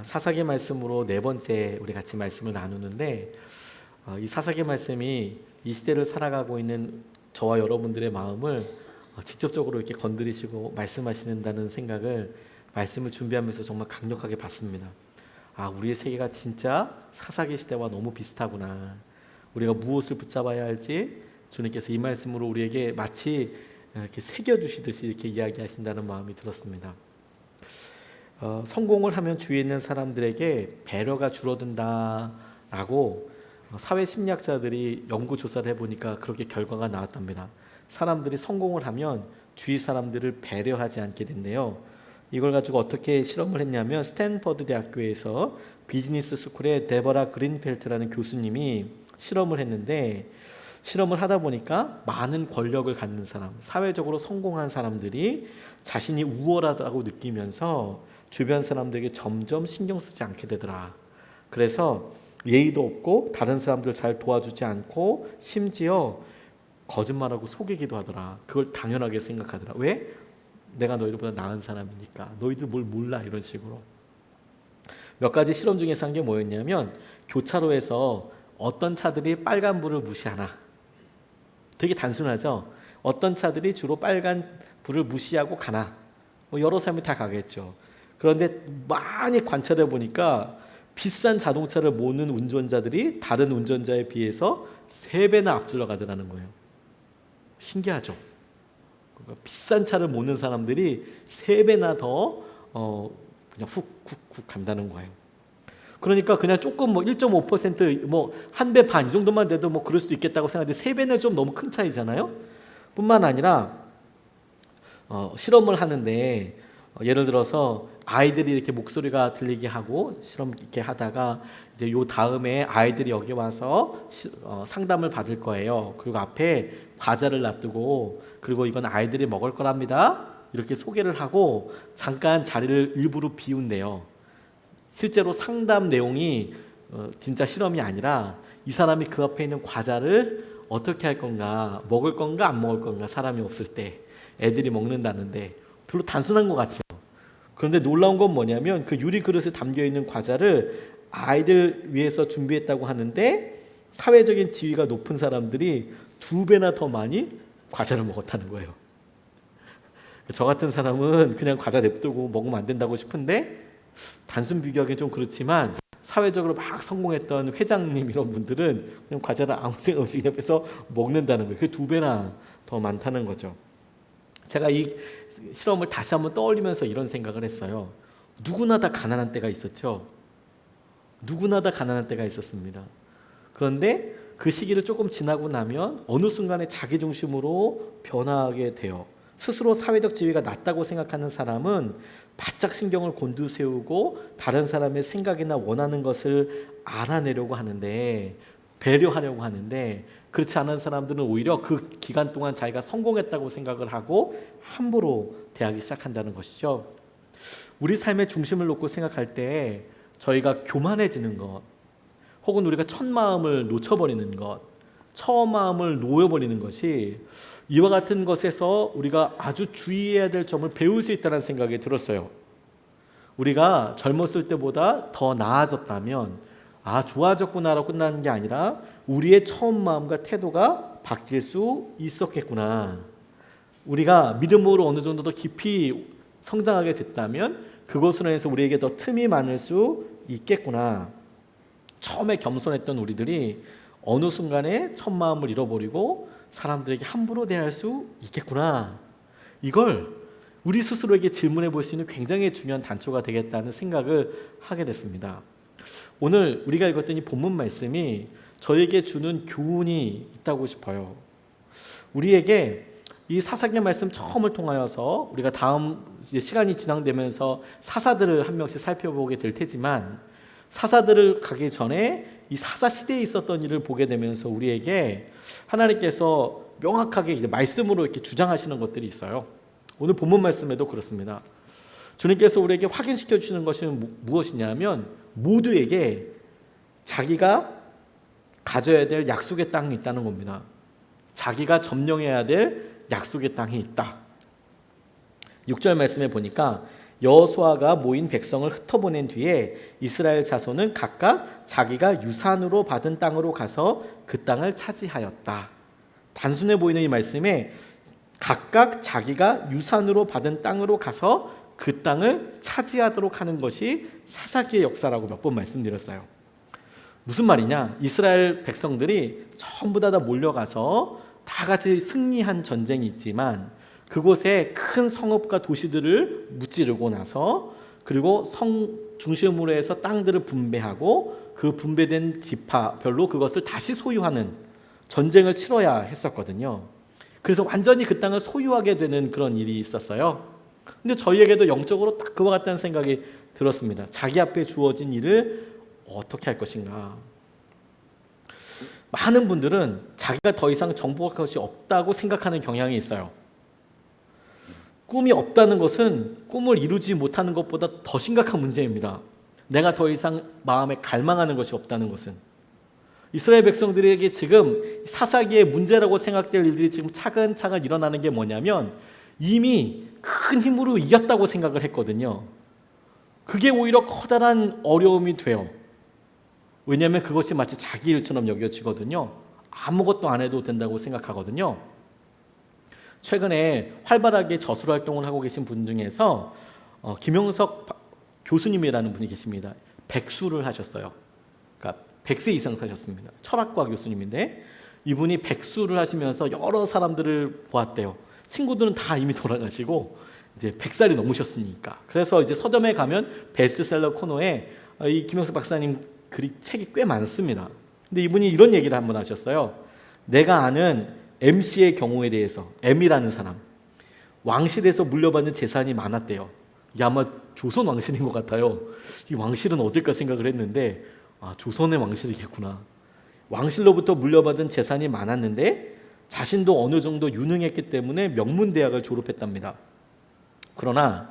사사기 말씀으로 네 번째 우리 같이 말씀을 나누는데, 이 사사기 말씀이 이 시대를 살아가고 있는 저와 여러분들의 마음을 직접적으로 이렇게 건드리시고 말씀하시는다는 생각을 말씀을 준비하면서 정말 강력하게 받습니다. 우리의 세계가 진짜 사사기 시대와 너무 비슷하구나. 우리가 무엇을 붙잡아야 할지 주님께서 이 말씀으로 우리에게 마치 이렇게 새겨주시듯이 이렇게 이야기하신다는 마음이 들었습니다. 성공을 하면 주위에 있는 사람들에게 배려가 줄어든다라고 사회 심리학자들이 연구 조사를 해보니까 그렇게 결과가 나왔답니다. 사람들이 성공을 하면 주위 사람들을 배려하지 않게 된대요. 이걸 가지고 어떻게 실험을 했냐면, 스탠퍼드 대학교에서 비즈니스 스쿨의 데버라 그린펠트라는 교수님이 실험을 했는데, 실험을 하다 보니까 많은 권력을 갖는 사람, 사회적으로 성공한 사람들이 자신이 우월하다고 느끼면서 주변 사람들에게 점점 신경 쓰지 않게 되더라. 그래서 예의도 없고 다른 사람들 잘 도와주지 않고 심지어 거짓말하고 속이기도 하더라. 그걸 당연하게 생각하더라. 왜? 내가 너희들보다 나은 사람이니까. 너희들 뭘 몰라, 이런 식으로. 몇 가지 실험 중에서 한 게 뭐였냐면, 교차로에서 어떤 차들이 빨간불을 무시하나. 되게 단순하죠. 어떤 차들이 주로 빨간 불을 무시하고 가나. 여러 사람이 다 가겠죠. 그런데 많이 관찰해 보니까 비싼 자동차를 모는 운전자들이 다른 운전자에 비해서 3배나 앞질러 가더라는 거예요. 신기하죠. 그러니까 비싼 차를 모는 사람들이 3배나 더 그냥 훅훅훅 간다는 거예요. 그러니까 그냥 조금 1.5% 한 배 반 이 정도만 돼도 그럴 수도 있겠다고 생각하는데 3배는 좀 너무 큰 차이잖아요. 뿐만 아니라 실험을 하는데, 예를 들어서 아이들이 이렇게 목소리가 들리게 하고 실험 이렇게 하다가 이제 요 다음에 아이들이 여기 와서 상담을 받을 거예요. 그리고 앞에 과자를 놔두고, 그리고 이건 아이들이 먹을 거랍니다, 이렇게 소개를 하고 잠깐 자리를 일부러 비운대요. 실제로 상담 내용이 진짜 실험이 아니라 이 사람이 그 앞에 있는 과자를 어떻게 할 건가, 먹을 건가 안 먹을 건가, 사람이 없을 때 애들이 먹는다는데 별로 단순한 것 같죠. 그런데 놀라운 건 뭐냐면, 그 유리 그릇에 담겨있는 과자를 아이들 위해서 준비했다고 하는데 사회적인 지위가 높은 사람들이 2배나 더 많이 과자를 먹었다는 거예요. 저 같은 사람은 그냥 과자 냅두고 먹으면 안 된다고 싶은데, 단순 비교하기는 좀 그렇지만 사회적으로 막 성공했던 회장님 이런 분들은 그냥 과자를 아무 생각 없이 그냥 빼서 먹는다는 거예요. 그게 2배나 더 많다는 거죠. 제가 이 실험을 다시 한번 떠올리면서 이런 생각을 했어요. 누구나 다 가난한 때가 있었죠. 누구나 다 가난한 때가 있었습니다. 그런데 그 시기를 조금 지나고 나면 어느 순간에 자기중심으로 변화하게 돼요. 스스로 사회적 지위가 낮다고 생각하는 사람은 바짝 신경을 곤두세우고 다른 사람의 생각이나 원하는 것을 알아내려고 하는데, 배려하려고 하는데, 그렇지 않은 사람들은 오히려 그 기간 동안 자기가 성공했다고 생각을 하고 함부로 대하기 시작한다는 것이죠. 우리 삶의 중심을 놓고 생각할 때 저희가 교만해지는 것, 혹은 우리가 첫 마음을 놓쳐버리는 것, 처음 마음을 놓여버리는 것이 이와 같은 것에서 우리가 아주 주의해야 될 점을 배울 수 있다는 생각이 들었어요. 우리가 젊었을 때보다 더 나아졌다면 좋아졌구나라고 끝나는 게 아니라 우리의 처음 마음과 태도가 바뀔 수 있었겠구나. 우리가 믿음으로 어느 정도 더 깊이 성장하게 됐다면 그것으로 인해서 우리에게 더 틈이 많을 수 있겠구나. 처음에 겸손했던 우리들이 어느 순간에 첫 마음을 잃어버리고 사람들에게 함부로 대할 수 있겠구나. 이걸 우리 스스로에게 질문해 볼 수 있는 굉장히 중요한 단초가 되겠다는 생각을 하게 됐습니다. 오늘 우리가 읽었던 이 본문 말씀이 저에게 주는 교훈이 있다고 싶어요. 우리에게 이 사사기 말씀 처음을 통하여서 우리가 다음 시간이 진행되면서 사사들을 한 명씩 살펴보게 될 테지만, 사사들을 가기 전에 이 사사 시대에 있었던 일을 보게 되면서 우리에게 하나님께서 명확하게 이제 말씀으로 이렇게 주장하시는 것들이 있어요. 오늘 본문 말씀에도 그렇습니다. 주님께서 우리에게 확인시켜 주시는 것이 무엇이냐면, 모두에게 자기가 가져야 될 약속의 땅이 있다는 겁니다. 자기가 점령해야 될 약속의 땅이 있다. 6절 말씀에 보니까 여호수아가 모인 백성을 흩어보낸 뒤에 이스라엘 자손은 각각 자기가 유산으로 받은 땅으로 가서 그 땅을 차지하였다. 단순해 보이는 이 말씀에 각각 자기가 유산으로 받은 땅으로 가서 그 땅을 차지하도록 하는 것이 사사기의 역사라고 몇 번 말씀드렸어요. 무슨 말이냐? 이스라엘 백성들이 전부 다 몰려가서 다 같이 승리한 전쟁이 있지만 그곳에 큰 성읍과 도시들을 무찌르고 나서 그리고 성 중심으로 해서 땅들을 분배하고 그 분배된 지파별로 그것을 다시 소유하는 전쟁을 치러야 했었거든요. 그래서 완전히 그 땅을 소유하게 되는 그런 일이 있었어요. 근데 저희에게도 영적으로 딱 그와 같다는 생각이 들었습니다. 자기 앞에 주어진 일을 어떻게 할 것인가. 많은 분들은 자기가 더 이상 정복할 것이 없다고 생각하는 경향이 있어요. 꿈이 없다는 것은 꿈을 이루지 못하는 것보다 더 심각한 문제입니다. 내가 더 이상 마음에 갈망하는 것이 없다는 것은. 이스라엘 백성들에게 지금 사사기의 문제라고 생각될 일들이 지금 차근차근 일어나는 게 뭐냐면 이미 큰 힘으로 이겼다고 생각을 했거든요. 그게 오히려 커다란 어려움이 돼요. 왜냐하면 그것이 마치 자기 일처럼 여겨지거든요. 아무것도 안 해도 된다고 생각하거든요. 최근에 활발하게 저술 활동을 하고 계신 분 중에서 김용석 교수님이라는 분이 계십니다. 백수를 하셨어요. 그러니까 100세 이상 사셨습니다. 철학과 교수님인데 이분이 백수를 하시면서 여러 사람들을 보았대요. 친구들은 다 이미 돌아가시고 이제 100살이 넘으셨으니까. 그래서 이제 서점에 가면 베스트셀러 코너에 이 김용석 박사님 책이 꽤 많습니다. 근데 이분이 이런 얘기를 한번 하셨어요. 내가 아는 MC의 경우에 대해서, M이라는 사람, 왕실에서 물려받는 재산이 많았대요. 이게 아마 조선 왕실인 것 같아요. 이 왕실은 어딜까 생각을 했는데 조선의 왕실이겠구나. 왕실로부터 물려받은 재산이 많았는데 자신도 어느 정도 유능했기 때문에 명문대학을 졸업했답니다. 그러나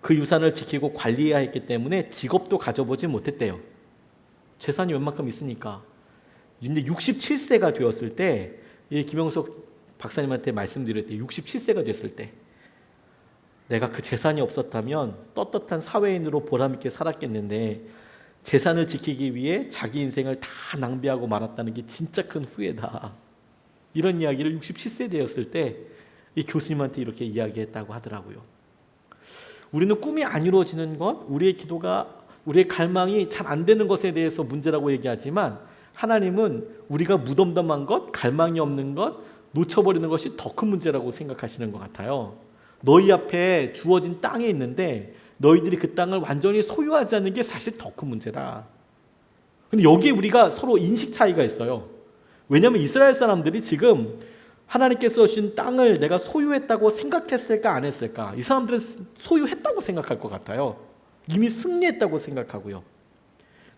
그 유산을 지키고 관리해야 했기 때문에 직업도 가져보지 못했대요. 재산이 웬만큼 있으니까. 근데 67세가 되었을 때 김영석 박사님한테 말씀드렸대요. 67세가 됐을 때 내가 그 재산이 없었다면 떳떳한 사회인으로 보람있게 살았겠는데 재산을 지키기 위해 자기 인생을 다 낭비하고 말았다는 게 진짜 큰 후회다. 이런 이야기를 67세 되었을 때 이 교수님한테 이렇게 이야기했다고 하더라고요. 우리는 꿈이 안 이루어지는 것, 우리의 기도가, 우리의 갈망이 잘 안 되는 것에 대해서 문제라고 얘기하지만 하나님은 우리가 무덤덤한 것, 갈망이 없는 것, 놓쳐버리는 것이 더 큰 문제라고 생각하시는 것 같아요. 너희 앞에 주어진 땅에 있는데 너희들이 그 땅을 완전히 소유하지 않는 게 사실 더 큰 문제다. 근데 여기에 우리가 서로 인식 차이가 있어요. 왜냐하면 이스라엘 사람들이 지금 하나님께서 주신 땅을 내가 소유했다고 생각했을까 안 했을까? 이 사람들은 소유했다고 생각할 것 같아요. 이미 승리했다고 생각하고요.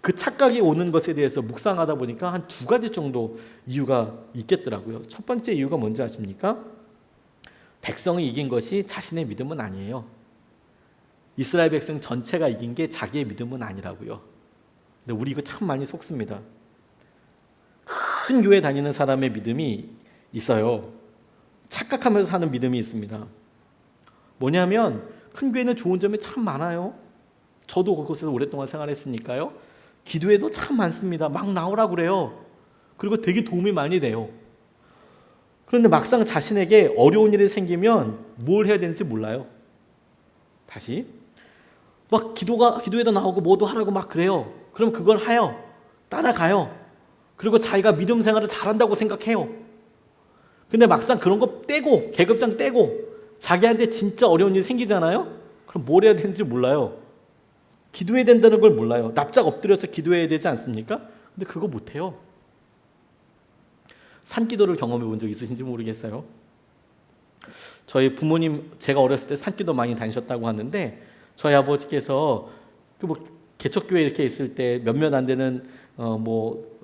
그 착각이 오는 것에 대해서 묵상하다 보니까 한 두 가지 정도 이유가 있겠더라고요. 첫 번째 이유가 뭔지 아십니까? 백성이 이긴 것이 자신의 믿음은 아니에요. 이스라엘 백성 전체가 이긴 게 자기의 믿음은 아니라고요. 근데 우리 이거 참 많이 속습니다. 큰 교회 다니는 사람의 믿음이 있어요. 착각하면서 사는 믿음이 있습니다. 뭐냐면 큰 교회는 좋은 점이 참 많아요. 저도 그곳에서 오랫동안 생활했으니까요. 기도회도 참 많습니다. 막 나오라고 그래요. 그리고 되게 도움이 많이 돼요. 그런데 막상 자신에게 어려운 일이 생기면 뭘 해야 되는지 몰라요. 다시 막 기도회도 나오고 뭐도 하라고 막 그래요. 그럼 그걸 하여 따라가요. 그리고 자기가 믿음 생활을 잘한다고 생각해요. 근데 막상 그런 거 떼고 계급장 떼고 자기한테 진짜 어려운 일이 생기잖아요. 그럼 뭘 해야 되는지 몰라요. 기도해야 된다는 걸 몰라요. 납작 엎드려서 기도해야 되지 않습니까? 근데 그거 못해요. 산기도를 경험해 본 적 있으신지 모르겠어요. 저희 부모님, 제가 어렸을 때 산기도 많이 다니셨다고 하는데 저희 아버지께서 개척교회 이렇게 있을 때 몇몇 안 되는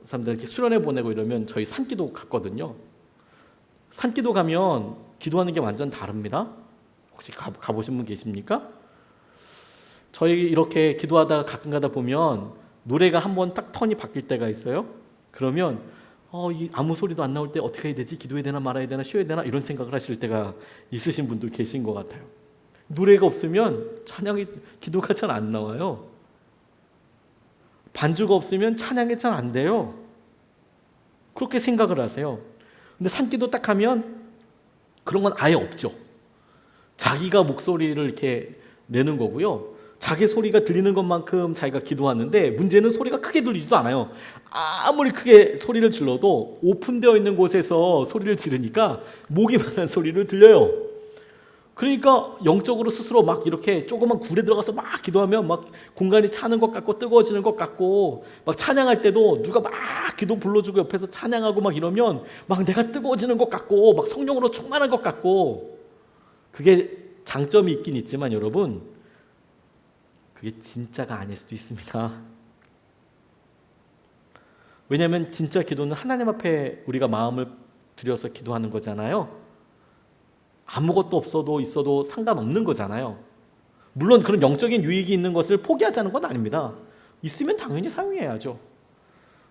사람들 이렇게 수련회 보내고 이러면 저희 산기도 갔거든요. 산기도 가면 기도하는 게 완전 다릅니다. 혹시 가보신 분 계십니까? 저희 이렇게 기도하다가 가끔 가다 보면 노래가 한번 딱 턴이 바뀔 때가 있어요. 그러면 아무 소리도 안 나올 때 어떻게 해야 되지? 기도해야 되나 말아야 되나 쉬어야 되나 이런 생각을 하실 때가 있으신 분들 계신 것 같아요. 노래가 없으면 찬양이 기도가 잘 안 나와요. 반주가 없으면 찬양이 잘 안 돼요. 그렇게 생각을 하세요. 근데 산기도 딱 하면 그런 건 아예 없죠. 자기가 목소리를 이렇게 내는 거고요. 자기 소리가 들리는 것만큼 자기가 기도하는데 문제는 소리가 크게 들리지도 않아요. 아무리 크게 소리를 질러도 오픈되어 있는 곳에서 소리를 지르니까 목이만한 소리를 들려요. 그러니까 영적으로 스스로 막 이렇게 조그만 굴에 들어가서 막 기도하면 막 공간이 차는 것 같고 뜨거워지는 것 같고, 막 찬양할 때도 누가 막 기도 불러주고 옆에서 찬양하고 막 이러면 막 내가 뜨거워지는 것 같고 막 성령으로 충만한 것 같고. 그게 장점이 있긴 있지만 여러분, 그게 진짜가 아닐 수도 있습니다. 왜냐하면 진짜 기도는 하나님 앞에 우리가 마음을 들여서 기도하는 거잖아요. 아무것도 없어도 있어도 상관없는 거잖아요. 물론 그런 영적인 유익이 있는 것을 포기하자는 건 아닙니다. 있으면 당연히 사용해야죠.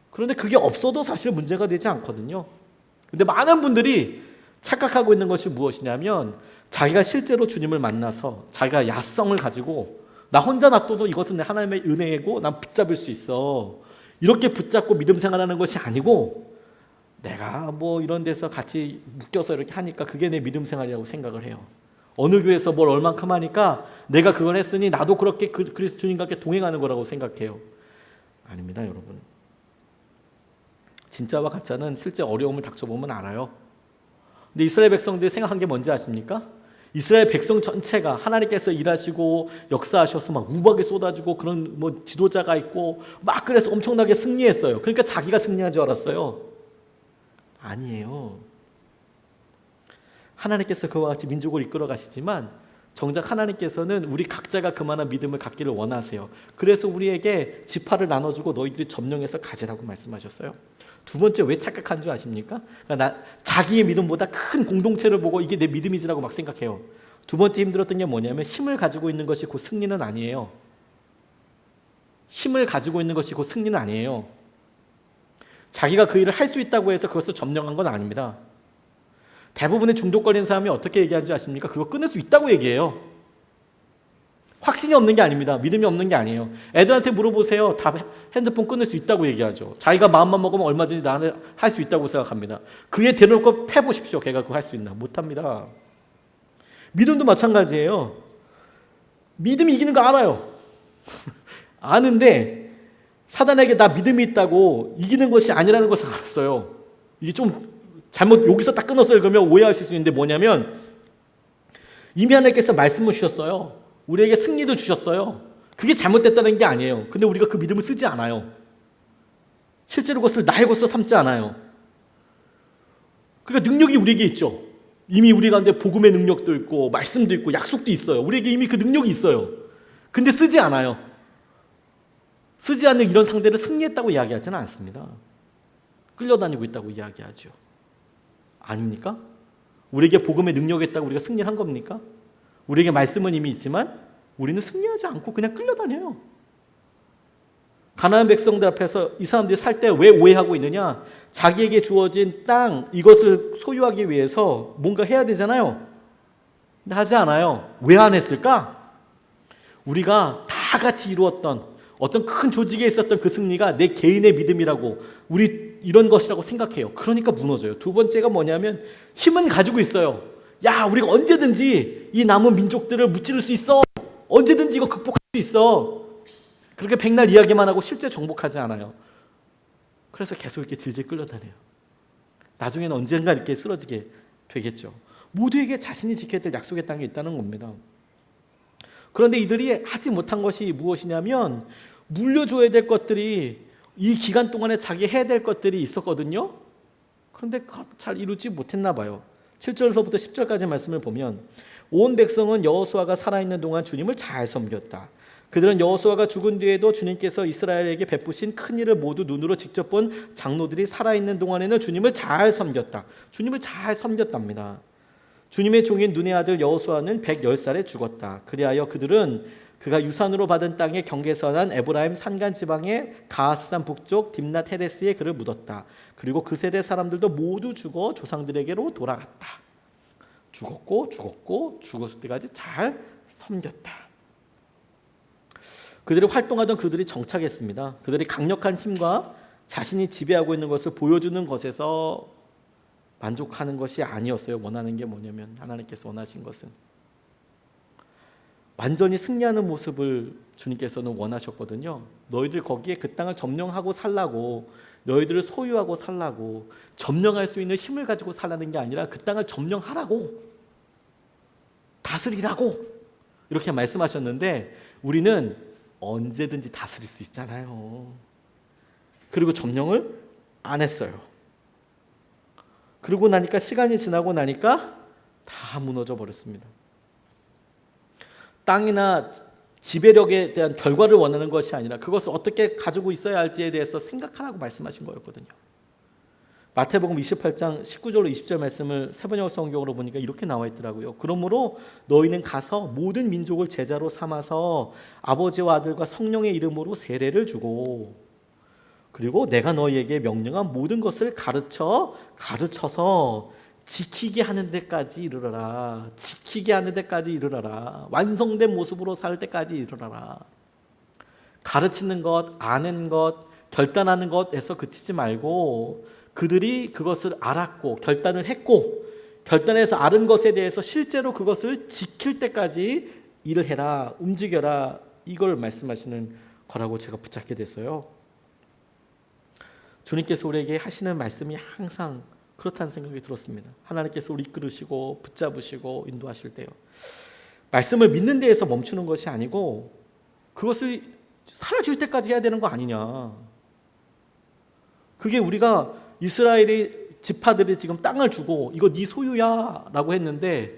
그런데 그게 없어도 사실 문제가 되지 않거든요. 근데 많은 분들이 착각하고 있는 것이 무엇이냐면, 자기가 실제로 주님을 만나서 자기가 야성을 가지고 나 혼자 놔둬도 이것은 내 하나님의 은혜고 난 붙잡을 수 있어, 이렇게 붙잡고 믿음 생활하는 것이 아니고, 내가 뭐 이런 데서 같이 묶여서 이렇게 하니까 그게 내 믿음 생활이라고 생각을 해요. 어느 교회에서 뭘 얼만큼 하니까 내가 그걸 했으니 나도 그렇게 그리스도 주님과 함께 동행하는 거라고 생각해요. 아닙니다, 여러분. 진짜와 가짜는 실제 어려움을 닥쳐보면 알아요. 근데 이스라엘 백성들이 생각한 게 뭔지 아십니까? 이스라엘 백성 전체가 하나님께서 일하시고 역사하셔서 막 우박이 쏟아지고 그런 뭐 지도자가 있고 막 그래서 엄청나게 승리했어요. 그러니까 자기가 승리한 줄 알았어요. 아니에요. 하나님께서 그와 같이 민족을 이끌어 가시지만 정작 하나님께서는 우리 각자가 그만한 믿음을 갖기를 원하세요. 그래서 우리에게 지파를 나눠주고 너희들이 점령해서 가지라고 말씀하셨어요. 두 번째 왜 착각한 줄 아십니까? 그러니까 자기의 믿음보다 큰 공동체를 보고 이게 내 믿음이지라고 막 생각해요. 두 번째 힘들었던 게 뭐냐면, 힘을 가지고 있는 것이 곧 승리는 아니에요. 힘을 가지고 있는 것이 곧 승리는 아니에요. 자기가 그 일을 할 수 있다고 해서 그것을 점령한 건 아닙니다. 대부분의 중독 걸린 사람이 어떻게 얘기하는 줄 아십니까? 그거 끊을 수 있다고 얘기해요. 확신이 없는 게 아닙니다. 믿음이 없는 게 아니에요. 애들한테 물어보세요. 다 핸드폰 끊을 수 있다고 얘기하죠. 자기가 마음만 먹으면 얼마든지 나는 할 수 있다고 생각합니다. 그에 대놓고 해보십시오. 걔가 그거 할 수 있나? 못합니다. 믿음도 마찬가지예요. 믿음이 이기는 거 알아요. 아는데 사단에게 나 믿음이 있다고 이기는 것이 아니라는 것을 알았어요. 이게 좀 잘못 여기서 딱 끊었어요. 그러면 오해하실 수 있는데, 뭐냐면 이미 하나님께서 말씀을 주셨어요. 우리에게 승리도 주셨어요. 그게 잘못됐다는 게 아니에요. 근데 우리가 그 믿음을 쓰지 않아요. 실제로 그것을 나의 것으로 삼지 않아요. 그러니까 능력이 우리에게 있죠. 이미 우리 가운데 복음의 능력도 있고 말씀도 있고 약속도 있어요. 우리에게 이미 그 능력이 있어요. 근데 쓰지 않아요. 쓰지 않는 이런 상대를 승리했다고 이야기하지는 않습니다. 끌려다니고 있다고 이야기하죠. 아닙니까? 우리에게 복음의 능력이 있다고 우리가 승리한 겁니까? 우리에게 말씀은 이미 있지만 우리는 승리하지 않고 그냥 끌려다녀요. 가나안 백성들 앞에서 이 사람들이 살 때 왜 오해하고 있느냐? 자기에게 주어진 땅, 이것을 소유하기 위해서 뭔가 해야 되잖아요. 근데 하지 않아요. 왜 안 했을까? 우리가 다 같이 이루었던 어떤 큰 조직에 있었던 그 승리가 내 개인의 믿음이라고, 우리 이런 것이라고 생각해요. 그러니까 무너져요. 두 번째가 뭐냐면, 힘은 가지고 있어요. 야, 우리가 언제든지 이 남은 민족들을 무찌를 수 있어. 언제든지 이거 극복할 수 있어. 그렇게 백날 이야기만 하고 실제 정복하지 않아요. 그래서 계속 이렇게 질질 끌려다녀요. 나중에는 언젠가 이렇게 쓰러지게 되겠죠. 모두에게 자신이 지켜야 될 약속의 땅이 있다는 겁니다. 그런데 이들이 하지 못한 것이 무엇이냐면, 물려줘야 될 것들이, 이 기간 동안에 자기 해야 될 것들이 있었거든요. 그런데 잘 이루지 못했나 봐요. 7절서부터 10절까지 말씀을 보면, 온 백성은 여호수아가 살아있는 동안 주님을 잘 섬겼다. 그들은 여호수아가 죽은 뒤에도 주님께서 이스라엘에게 베푸신 큰 일을 모두 눈으로 직접 본 장로들이 살아있는 동안에는 주님을 잘 섬겼다. 주님을 잘 섬겼답니다. 주님의 종인 눈의 아들 여호수아는 110살에 죽었다. 그리하여 그들은 그가 유산으로 받은 땅의 경계선한 에브라임 산간 지방의 가하스산 북쪽 딥낫 헤레스에 그를 묻었다. 그리고 그 세대 사람들도 모두 죽어 조상들에게로 돌아갔다. 죽었을 때까지 잘 섬겼다. 그들이 활동하던 그들이 정착했습니다. 그들이 강력한 힘과 자신이 지배하고 있는 것을 보여주는 것에서 만족하는 것이 아니었어요. 원하는 게 뭐냐면 하나님께서 원하신 것은 완전히 승리하는 모습을 주님께서는 원하셨거든요. 너희들 거기에 그 땅을 점령하고 살라고, 너희들을 소유하고 살라고, 점령할 수 있는 힘을 가지고 살라는 게 아니라 그 땅을 점령하라고, 다스리라고 이렇게 말씀하셨는데 우리는 언제든지 다스릴 수 있잖아요. 그리고 점령을 안 했어요. 그러고 나니까 시간이 지나고 나니까 다 무너져 버렸습니다. 땅이나 지배력에 대한 결과를 원하는 것이 아니라 그것을 어떻게 가지고 있어야 할지에 대해서 생각하라고 말씀하신 거였거든요. 마태복음 28장 19절로 20절 말씀을 세번역 성경으로 보니까 이렇게 나와 있더라고요. 그러므로 너희는 가서 모든 민족을 제자로 삼아서 아버지와 아들과 성령의 이름으로 세례를 주고, 그리고 내가 너희에게 명령한 모든 것을 가르쳐서 지키게 하는 데까지 이르러라. 지키게 하는 데까지 이르러라. 완성된 모습으로 살 때까지 이르러라. 가르치는 것, 아는 것, 결단하는 것에서 그치지 말고 그들이 그것을 알았고 결단을 했고 결단해서 아는 것에 대해서 실제로 그것을 지킬 때까지 일을 해라, 움직여라, 이걸 말씀하시는 거라고 제가 붙잡게 됐어요. 주님께서 우리에게 하시는 말씀이 항상 그렇다는 생각이 들었습니다. 하나님께서 우리 이끌으시고 붙잡으시고 인도하실 때요, 말씀을 믿는 데에서 멈추는 것이 아니고 그것을 사라질 때까지 해야 되는 거 아니냐. 그게 우리가 이스라엘의 지파들이 지금 땅을 주고 이거 네 소유야 라고 했는데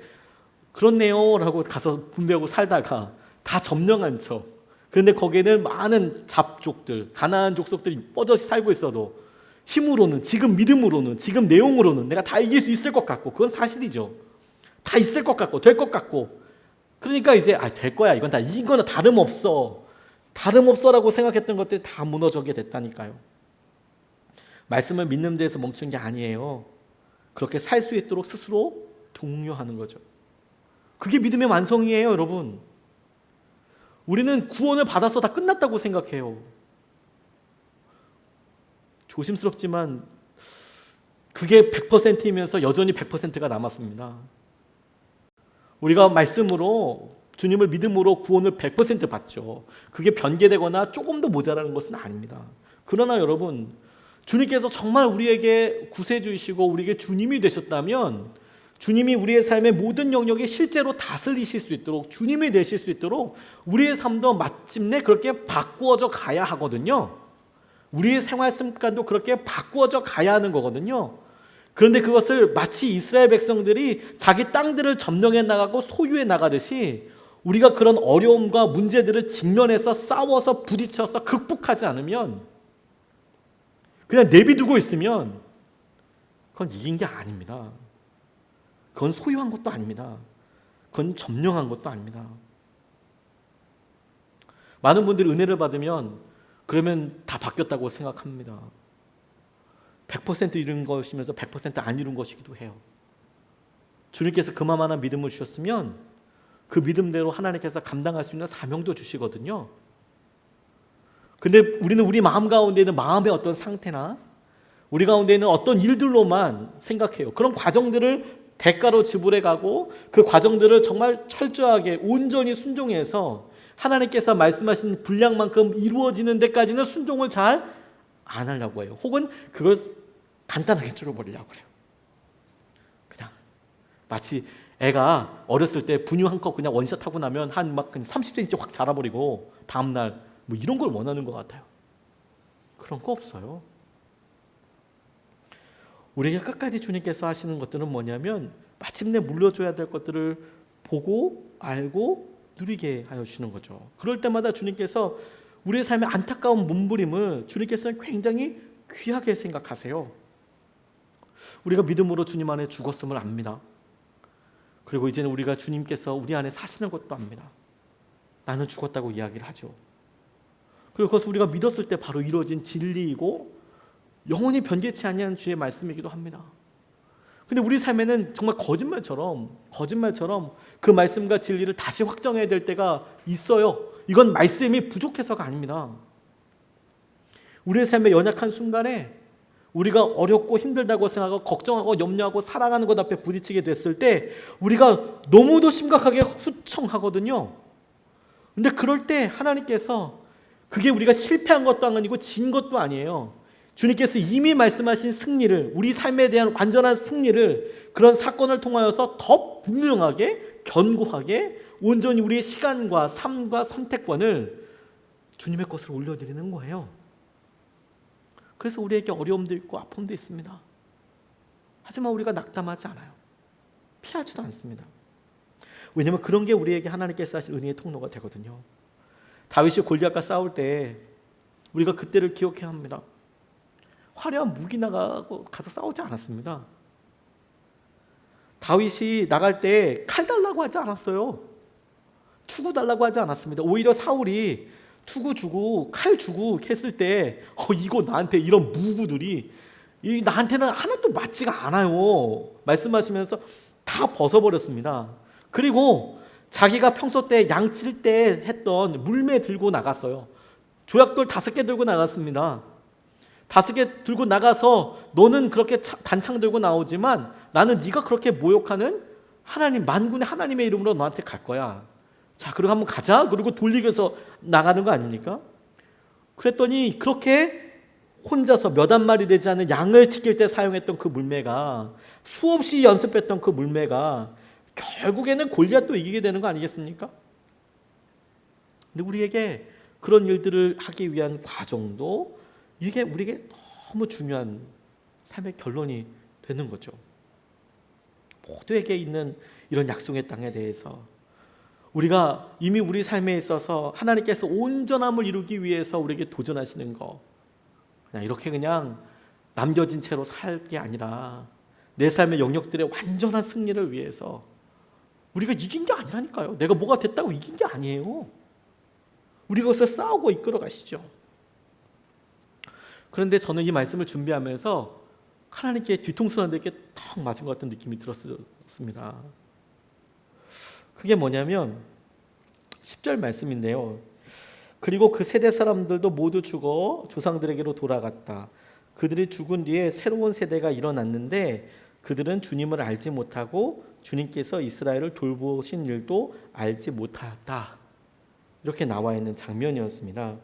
그렇네요 라고 가서 분배하고 살다가 다 점령한 척, 그런데 거기에는 많은 잡족들, 가나안 족속들이 뻗어시 살고 있어도 힘으로는, 지금 믿음으로는, 지금 내용으로는 내가 다 이길 수 있을 것 같고, 그건 사실이죠. 다 있을 것 같고 될 것 같고, 그러니까 이제 될 거야, 이건 다 이거나 다름없어라고 생각했던 것들이 다 무너지게 됐다니까요. 말씀을 믿는 데에서 멈춘 게 아니에요. 그렇게 살 수 있도록 스스로 독려하는 거죠. 그게 믿음의 완성이에요, 여러분. 우리는 구원을 받아서 다 끝났다고 생각해요. 조심스럽지만 그게 100%이면서 여전히 100%가 남았습니다. 우리가 말씀으로, 주님을 믿음으로 구원을 100% 받죠. 그게 변개되거나 조금 더 모자라는 것은 아닙니다. 그러나 여러분, 주님께서 정말 우리에게 구세주이시고 우리에게 주님이 되셨다면 주님이 우리의 삶의 모든 영역에 실제로 다스리실 수 있도록, 주님이 되실 수 있도록 우리의 삶도 마침내 그렇게 바꾸어져 가야 하거든요. 우리의 생활 습관도 그렇게 바꾸어져 가야 하는 거거든요. 그런데 그것을 마치 이스라엘 백성들이 자기 땅들을 점령해 나가고 소유해 나가듯이 우리가 그런 어려움과 문제들을 직면해서 싸워서 부딪혀서 극복하지 않으면, 그냥 내비두고 있으면 그건 이긴 게 아닙니다. 그건 소유한 것도 아닙니다. 그건 점령한 것도 아닙니다. 많은 분들이 은혜를 받으면 그러면 다 바뀌었다고 생각합니다. 100% 이룬 것이면서 100% 안 이룬 것이기도 해요. 주님께서 그만한 믿음을 주셨으면 그 믿음대로 하나님께서 감당할 수 있는 사명도 주시거든요. 근데 우리는 우리 마음 가운데 있는 마음의 어떤 상태나 우리 가운데 있는 어떤 일들로만 생각해요. 그런 과정들을 대가로 지불해 가고 그 과정들을 정말 철저하게 온전히 순종해서 하나님께서 말씀하신 분량만큼 이루어지는 데까지는 순종을 잘 안 하려고 해요. 혹은 그걸 간단하게 줄여버리려고 그래요. 그냥 마치 애가 어렸을 때 분유 한 컵 그냥 원샷 하고 나면 한 막 30cm 확 자라버리고 다음날 뭐 이런 걸 원하는 것 같아요. 그런 거 없어요. 우리에게 끝까지 주님께서 하시는 것들은 뭐냐면 마침내 물려줘야 될 것들을 보고 알고 누리게 하여 주시는 거죠. 그럴 때마다 주님께서 우리의 삶의 안타까운 몸부림을 주님께서는 굉장히 귀하게 생각하세요. 우리가 믿음으로 주님 안에 죽었음을 압니다. 그리고 이제는 우리가 주님께서 우리 안에 사시는 것도 압니다. 나는 죽었다고 이야기를 하죠. 그리고 그것을 우리가 믿었을 때 바로 이루어진 진리이고 영원히 변개치 아니하는 주의 말씀이기도 합니다. 근데 우리 삶에는 정말 거짓말처럼 그 말씀과 진리를 다시 확정해야 될 때가 있어요. 이건 말씀이 부족해서가 아닙니다. 우리의 삶의 연약한 순간에 우리가 어렵고 힘들다고 생각하고 걱정하고 염려하고 살아가는 것 앞에 부딪히게 됐을 때 우리가 너무도 심각하게 후청하거든요. 근데 그럴 때 하나님께서 그게 우리가 실패한 것도 아니고 진 것도 아니에요. 주님께서 이미 말씀하신 승리를, 우리 삶에 대한 완전한 승리를 그런 사건을 통하여서 더 분명하게 견고하게 온전히 우리의 시간과 삶과 선택권을 주님의 것으로 올려드리는 거예요. 그래서 우리에게 어려움도 있고 아픔도 있습니다. 하지만 우리가 낙담하지 않아요. 피하지도 않습니다. 왜냐하면 그런 게 우리에게 하나님께서 하신 은혜의 통로가 되거든요. 다윗이 골리앗과 싸울 때 우리가 그때를 기억해야 합니다. 화려한 무기 나가고 가서 싸우지 않았습니다. 다윗이 나갈 때 칼 달라고 하지 않았어요. 투구 달라고 하지 않았습니다. 오히려 사울이 투구 주고 칼 주고 했을 때 이거 나한테 이런 무구들이 나한테는 하나도 맞지가 않아요. 말씀하시면서 다 벗어버렸습니다. 그리고 자기가 평소 때 양칠 때 했던 물매 들고 나갔어요. 조약돌 5개 들고 나갔습니다. 5개 들고 나가서 너는 그렇게 단창 들고 나오지만 나는 네가 그렇게 모욕하는 하나님, 만군의 하나님의 이름으로 너한테 갈 거야. 자, 그리고 한번 가자. 그리고 돌리겨서 나가는 거 아닙니까? 그랬더니 그렇게 혼자서 몇 한 마리 되지 않은 양을 지킬 때 사용했던 그 물매가, 수없이 연습했던 그 물매가 결국에는 골리앗도 이기게 되는 거 아니겠습니까? 근데 우리에게 그런 일들을 하기 위한 과정도 이게 우리에게 너무 중요한 삶의 결론이 되는 거죠. 모두에게 있는 이런 약속의 땅에 대해서 우리가 이미 우리 삶에 있어서 하나님께서 온전함을 이루기 위해서 우리에게 도전하시는 거, 그냥 남겨진 채로 살 게 아니라 내 삶의 영역들의 완전한 승리를 위해서 우리가 이긴 게 아니라니까요. 내가 뭐가 됐다고 이긴 게 아니에요. 우리가 그것을 싸우고 이끌어 가시죠. 그런데 저는 이 말씀을 준비하면서 하나님께 뒤통수 한 대 이렇게 탁 맞은 것 같은 느낌이 들었습니다. 그게 뭐냐면 10절 말씀인데요. 그리고 그 세대 사람들도 모두 죽어 조상들에게로 돌아갔다. 그들이 죽은 뒤에 새로운 세대가 일어났는데 그들은 주님을 알지 못하고 주님께서 이스라엘을 돌보신 일도 알지 못하였다. 이렇게 나와 있는 장면이었습니다.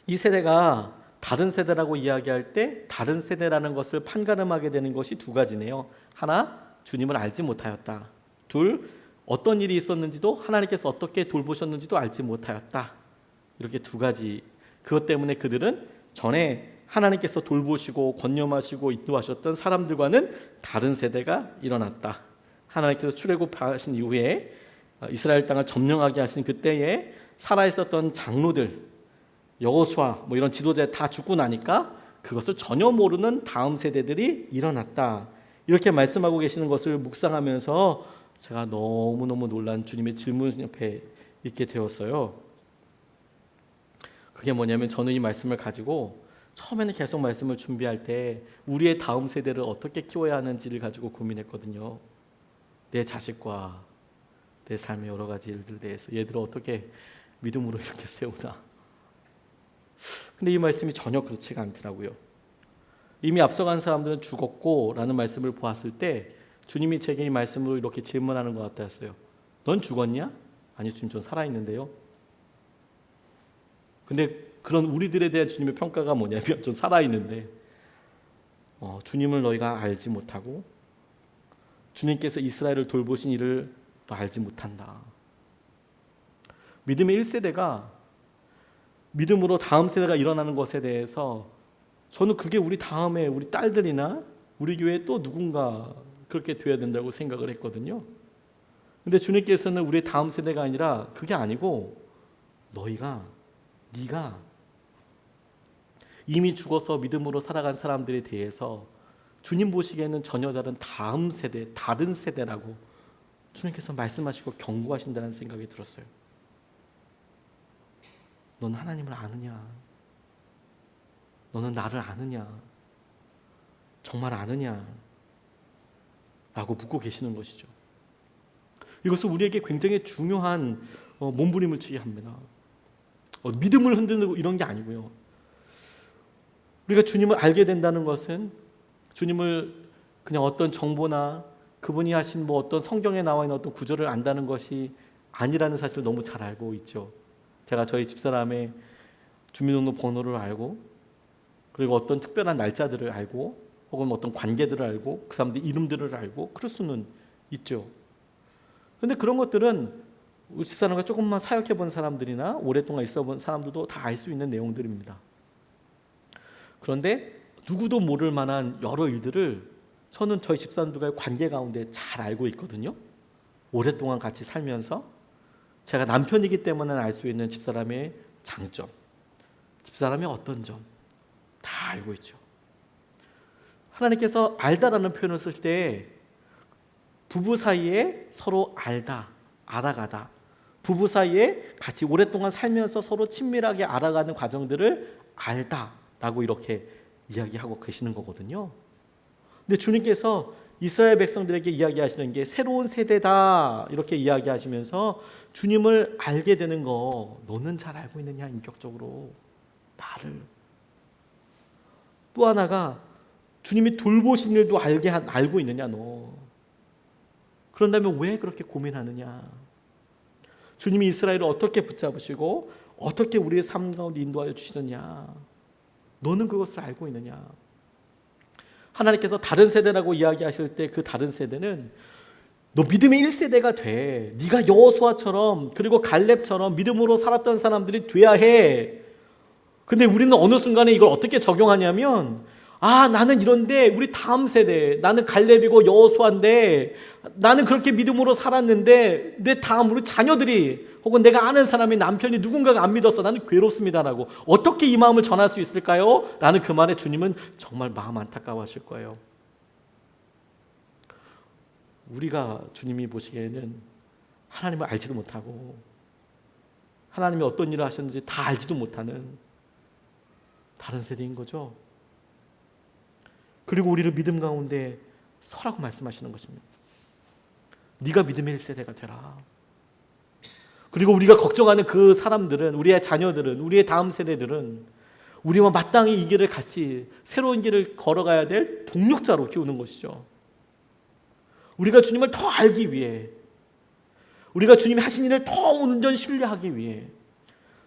이 세대가 다른 세대라고 이야기할 때 다른 세대라는 것을 판가름하게 되는 것이 두 가지네요. 하나, 주님을 알지 못하였다. 둘, 어떤 일이 있었는지도 하나님께서 어떻게 돌보셨는지도 알지 못하였다. 이렇게 두 가지. 그것 때문에 그들은 전에 하나님께서 돌보시고 권념하시고 인도하셨던 사람들과는 다른 세대가 일어났다. 하나님께서 출애굽하신 이후에 이스라엘 땅을 점령하게 하신 그때에 살아있었던 장로들, 여호수아 이런 지도자 다 죽고 나니까 그것을 전혀 모르는 다음 세대들이 일어났다. 이렇게 말씀하고 계시는 것을 묵상하면서 제가 너무너무 놀란 주님의 질문 옆에 있게 되었어요. 그게 뭐냐면 저는 이 말씀을 가지고 처음에는 계속 말씀을 준비할 때 우리의 다음 세대를 어떻게 키워야 하는지를 가지고 고민했거든요. 내 자식과 내 삶의 여러 가지 일들에 대해서 얘들을 어떻게 믿음으로 이렇게 세우나. 근데 이 말씀이 전혀 그렇지가 않더라고요. 이미 앞서간 사람들은 죽었고 라는 말씀을 보았을 때 주님이 제게 이 말씀으로 이렇게 질문하는 것 같았어요. 넌 죽었냐? 아니 주님, 전 살아있는데요. 근데 그런 우리들에 대한 주님의 평가가 뭐냐면 전 살아있는데 주님을 너희가 알지 못하고 주님께서 이스라엘을 돌보신 일을 너 알지 못한다. 믿음의 1세대가 믿음으로 다음 세대가 일어나는 것에 대해서 저는 그게 우리 다음에 우리 딸들이나 우리 교회에 또 누군가 그렇게 돼야 된다고 생각을 했거든요. 근데 주님께서는 우리의 다음 세대가 아니라 그게 아니고 네가 이미 죽어서 믿음으로 살아간 사람들에 대해서 주님 보시기에는 전혀 다른 다음 세대, 다른 세대라고 주님께서 말씀하시고 경고하신다는 생각이 들었어요. 넌 하나님을 아느냐? 너는 나를 아느냐? 정말 아느냐? 라고 묻고 계시는 것이죠. 이것은 우리에게 굉장히 중요한 몸부림을 치게 합니다. 믿음을 흔드는 이런 게 아니고요. 우리가 주님을 알게 된다는 것은 주님을 그냥 어떤 정보나 그분이 하신 어떤 성경에 나와 있는 어떤 구절을 안다는 것이 아니라는 사실을 너무 잘 알고 있죠. 제가 저희 집사람의 주민등록번호를 알고, 그리고 어떤 특별한 날짜들을 알고, 혹은 어떤 관계들을 알고, 그 사람들 이름들을 알고 그럴 수는 있죠. 그런데 그런 것들은 우리 집사람과 조금만 사역해 본 사람들이나 오랫동안 있어 본 사람들도 다 알 수 있는 내용들입니다. 그런데 누구도 모를 만한 여러 일들을 저는 저희 집사람들과의 관계 가운데 잘 알고 있거든요. 오랫동안 같이 살면서 제가 남편이기 때문에 알 수 있는 집사람의 장점, 집사람의 어떤 점 다 알고 있죠. 하나님께서 알다라는 표현을 쓸 때 부부 사이에 서로 알다, 알아가다, 부부 사이에 같이 오랫동안 살면서 서로 친밀하게 알아가는 과정들을 알다라고 이렇게 이야기하고 계시는 거거든요. 근데 주님께서 이스라엘 백성들에게 이야기하시는 게 새로운 세대다 이렇게 이야기하시면서 주님을 알게 되는 거 너는 잘 알고 있느냐? 인격적으로 나를. 또 하나가 주님이 돌보신 일도 알고 있느냐 너. 그런다면 왜 그렇게 고민하느냐? 주님이 이스라엘을 어떻게 붙잡으시고 어떻게 우리의 삶 가운데 인도하여 주시느냐? 너는 그것을 알고 있느냐? 하나님께서 다른 세대라고 이야기하실 때 그 다른 세대는 너 믿음의 1세대가 돼. 네가 여호수아처럼 그리고 갈렙처럼 믿음으로 살았던 사람들이 돼야 해. 근데 우리는 어느 순간에 이걸 어떻게 적용하냐면 나는 이런데 우리 다음 세대, 나는 갈렙이고 여호수아인데 나는 그렇게 믿음으로 살았는데 내 다음 우리 자녀들이 혹은 내가 아는 사람이 남편이 누군가가 안 믿었어. 나는 괴롭습니다라고 어떻게 이 마음을 전할 수 있을까요? 라는 그 말에 주님은 정말 마음 안타까워하실 거예요. 우리가 주님이 보시기에는 하나님을 알지도 못하고 하나님이 어떤 일을 하셨는지 다 알지도 못하는 다른 세대인 거죠. 그리고 우리를 믿음 가운데 서라고 말씀하시는 것입니다. 네가 믿음의 1세대가 되라. 그리고 우리가 걱정하는 그 사람들은, 우리의 자녀들은, 우리의 다음 세대들은 우리와 마땅히 이 길을 같이 새로운 길을 걸어가야 될 동력자로 키우는 것이죠. 우리가 주님을 더 알기 위해, 우리가 주님이 하신 일을 더 온전히 신뢰하기 위해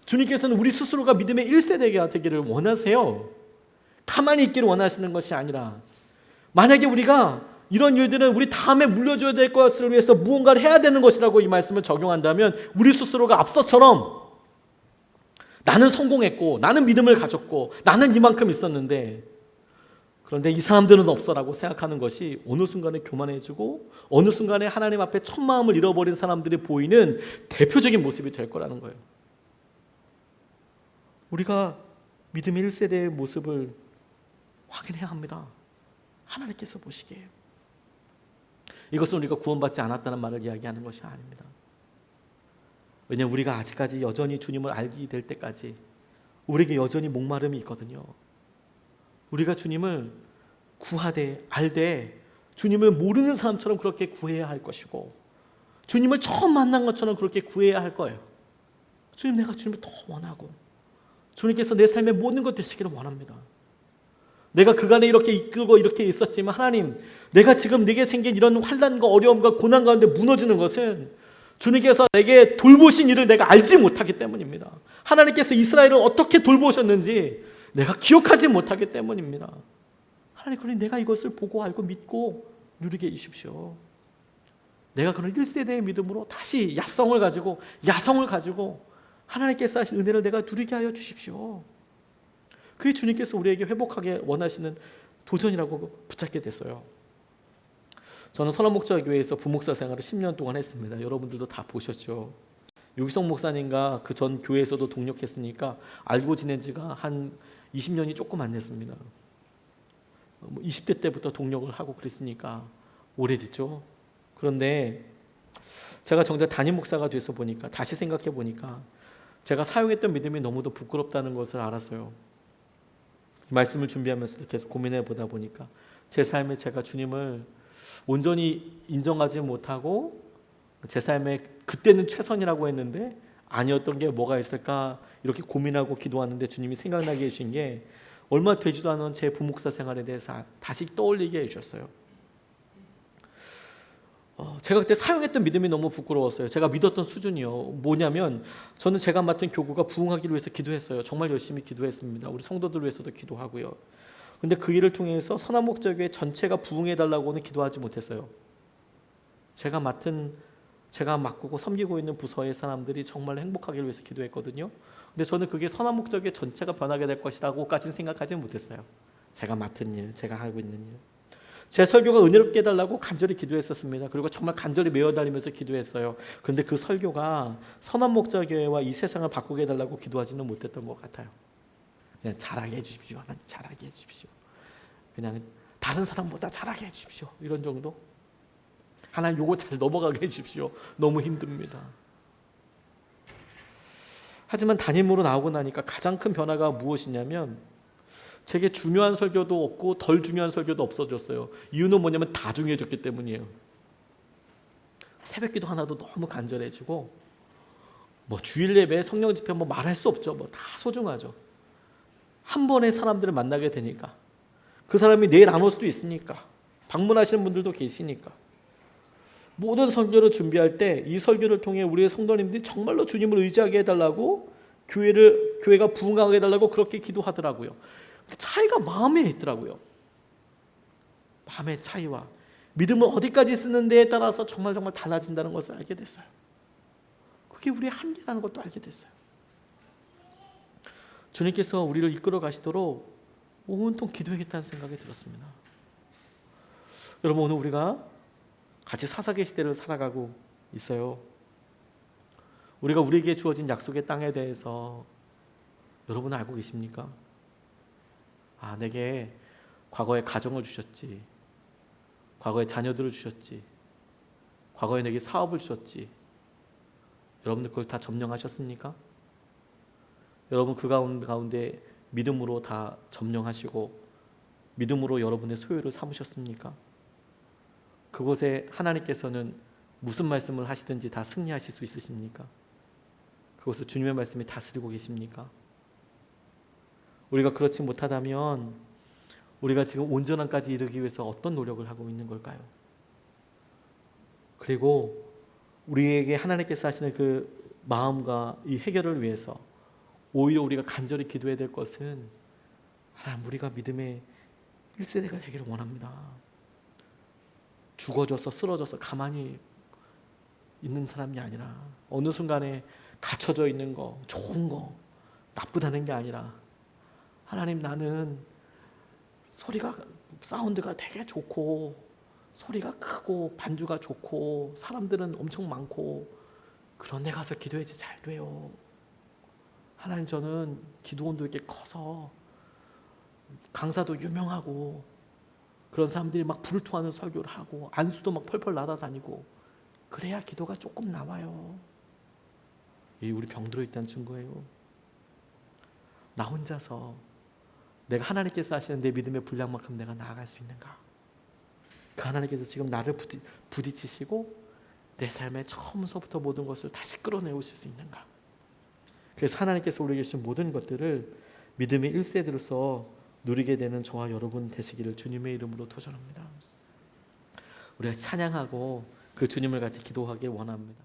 주님께서는 우리 스스로가 믿음의 1세대가 되기를 원하세요. 가만히 있기를 원하시는 것이 아니라 만약에 우리가 이런 일들은 우리 다음에 물려줘야 될 것을 위해서 무언가를 해야 되는 것이라고 이 말씀을 적용한다면 우리 스스로가 앞서처럼 나는 성공했고 나는 믿음을 가졌고 나는 이만큼 있었는데 그런데 이 사람들은 없어라고 생각하는 것이 어느 순간에 교만해지고 어느 순간에 하나님 앞에 첫 마음을 잃어버린 사람들이 보이는 대표적인 모습이 될 거라는 거예요. 우리가 믿음의 1세대의 모습을 확인해야 합니다. 하나님께서 보시기에. 이것은 우리가 구원받지 않았다는 말을 이야기하는 것이 아닙니다. 왜냐하면 우리가 아직까지 여전히 주님을 알게 될 때까지 우리에게 여전히 목마름이 있거든요. 우리가 주님을 구하되 알되 주님을 모르는 사람처럼 그렇게 구해야 할 것이고 주님을 처음 만난 것처럼 그렇게 구해야 할 거예요. 주님, 내가 주님을 더 원하고 주님께서 내 삶의 모든 것 되시기를 원합니다. 내가 그간에 이렇게 이끌고 이렇게 있었지만 하나님, 내가 지금 내게 생긴 이런 환난과 어려움과 고난 가운데 무너지는 것은 주님께서 내게 돌보신 일을 내가 알지 못하기 때문입니다. 하나님께서 이스라엘을 어떻게 돌보셨는지 내가 기억하지 못하기 때문입니다. 하나님, 그러니 내가 이것을 보고 알고 믿고 누리게 해주십시오. 내가 그런 1세대의 믿음으로 다시 야성을 가지고 하나님께서 하신 은혜를 내가 누리게 하여 주십시오. 그게 주님께서 우리에게 회복하게 원하시는 도전이라고 붙잡게 됐어요. 저는 선한목자교회에서 부목사 생활을 10년 동안 했습니다. 여러분들도 다 보셨죠. 유기성 목사님과 그 전 교회에서도 동력했으니까 알고 지낸 지가 한 20년이 조금 안 됐습니다. 20대 때부터 동력을 하고 그랬으니까 오래됐죠. 그런데 제가 정작 담임 목사가 돼서 보니까 다시 생각해 보니까 제가 사용했던 믿음이 너무도 부끄럽다는 것을 알았어요. 이 말씀을 준비하면서도 계속 고민해 보다 보니까 제 삶에 제가 주님을 온전히 인정하지 못하고 제 삶에 그때는 최선이라고 했는데 아니었던 게 뭐가 있을까 이렇게 고민하고 기도하는데 주님이 생각나게 해주신 게 얼마 되지도 않은 제 부목사 생활에 대해서 다시 떠올리게 해주셨어요. 제가 그때 사용했던 믿음이 너무 부끄러웠어요. 제가 믿었던 수준이요. 뭐냐면 저는 제가 맡은 교구가 부흥하기를 위해서 기도했어요. 정말 열심히 기도했습니다. 우리 성도들 위해서도 기도하고요. 근데 그 일을 통해서 선한 목적교회 전체가 부흥해달라고는 기도하지 못했어요. 제가 맡고 섬기고 있는 부서의 사람들이 정말 행복하기를 위해서 기도했거든요. 근데 저는 그게 선한 목적교회 전체가 변하게 될 것이라고까지는 생각하지 못했어요. 제가 맡은 일, 제가 하고 있는 일. 제 설교가 은혜롭게 해달라고 간절히 기도했었습니다. 그리고 정말 간절히 메어달리면서 기도했어요. 그런데 그 설교가 선한 목적교회와 이 세상을 바꾸게 해달라고 기도하지는 못했던 것 같아요. 그냥 잘하게 해주십시오. 하나님 잘하게 해주십시오. 그냥 다른 사람보다 잘하게 해주십시오. 이런 정도. 하나님 요거 잘 넘어가게 해주십시오. 너무 힘듭니다. 하지만 담임으로 나오고 나니까 가장 큰 변화가 무엇이냐면 제게 중요한 설교도 없고 덜 중요한 설교도 없어졌어요. 이유는 뭐냐면 다 중요해졌기 때문이에요. 새벽기도 하나도 너무 간절해지고 뭐 주일 예배, 성령 집회 뭐 말할 수 없죠. 뭐 다 소중하죠. 한 번에 사람들을 만나게 되니까 그 사람이 내일 안 올 수도 있으니까 방문하시는 분들도 계시니까 모든 설교를 준비할 때 이 설교를 통해 우리의 성도님들이 정말로 주님을 의지하게 해달라고 교회가 부흥하게 해달라고 그렇게 기도하더라고요. 차이가 마음에 있더라고요. 마음의 차이와 믿음을 어디까지 쓰는 데에 따라서 정말 달라진다는 것을 알게 됐어요. 그게 우리의 한계라는 것도 알게 됐어요. 주님께서 우리를 이끌어 가시도록 온통 기도하겠다는 생각이 들었습니다. 여러분, 오늘 우리가 같이 사사기 시대를 살아가고 있어요. 우리가 우리에게 주어진 약속의 땅에 대해서 여러분은 알고 계십니까? 내게 과거에 가정을 주셨지, 과거에 자녀들을 주셨지, 과거에 내게 사업을 주셨지. 여러분들 그걸 다 점령하셨습니까? 여러분 그 가운데 믿음으로 다 점령하시고 믿음으로 여러분의 소유를 삼으셨습니까? 그곳에 하나님께서는 무슨 말씀을 하시든지 다 승리하실 수 있으십니까? 그곳을 주님의 말씀이 다스리고 계십니까? 우리가 그렇지 못하다면 우리가 지금 온전함까지 이르기 위해서 어떤 노력을 하고 있는 걸까요? 그리고 우리에게 하나님께서 하시는 그 마음과 이 해결을 위해서 오히려 우리가 간절히 기도해야 될 것은 하나님, 우리가 믿음의 1세대가 되기를 원합니다. 죽어져서 쓰러져서 가만히 있는 사람이 아니라 어느 순간에 갇혀져 있는 거, 좋은 거, 나쁘다는 게 아니라 하나님, 나는 사운드가 되게 좋고 소리가 크고 반주가 좋고 사람들은 엄청 많고 그런 데 가서 기도해야지 잘 돼요. 하나님, 저는 기도원도 이렇게 커서 강사도 유명하고 그런 사람들이 막 불을 토하는 설교를 하고 안수도 막 펄펄 날아다니고 그래야 기도가 조금 나와요. 이 우리 병들어 있다는 증거예요. 나 혼자서 내가 하나님께서 하시는 내 믿음의 분량만큼 내가 나아갈 수 있는가? 그 하나님께서 지금 나를 부딪히시고 내 삶의 처음서부터 모든 것을 다시 끌어내오실 수 있는가? 그래서 하나님께서 우리에게 주신 모든 것들을 믿음의 1세대로서 누리게 되는 저와 여러분 되시기를 주님의 이름으로 도전합니다. 우리가 찬양하고 그 주님을 같이 기도하길 원합니다.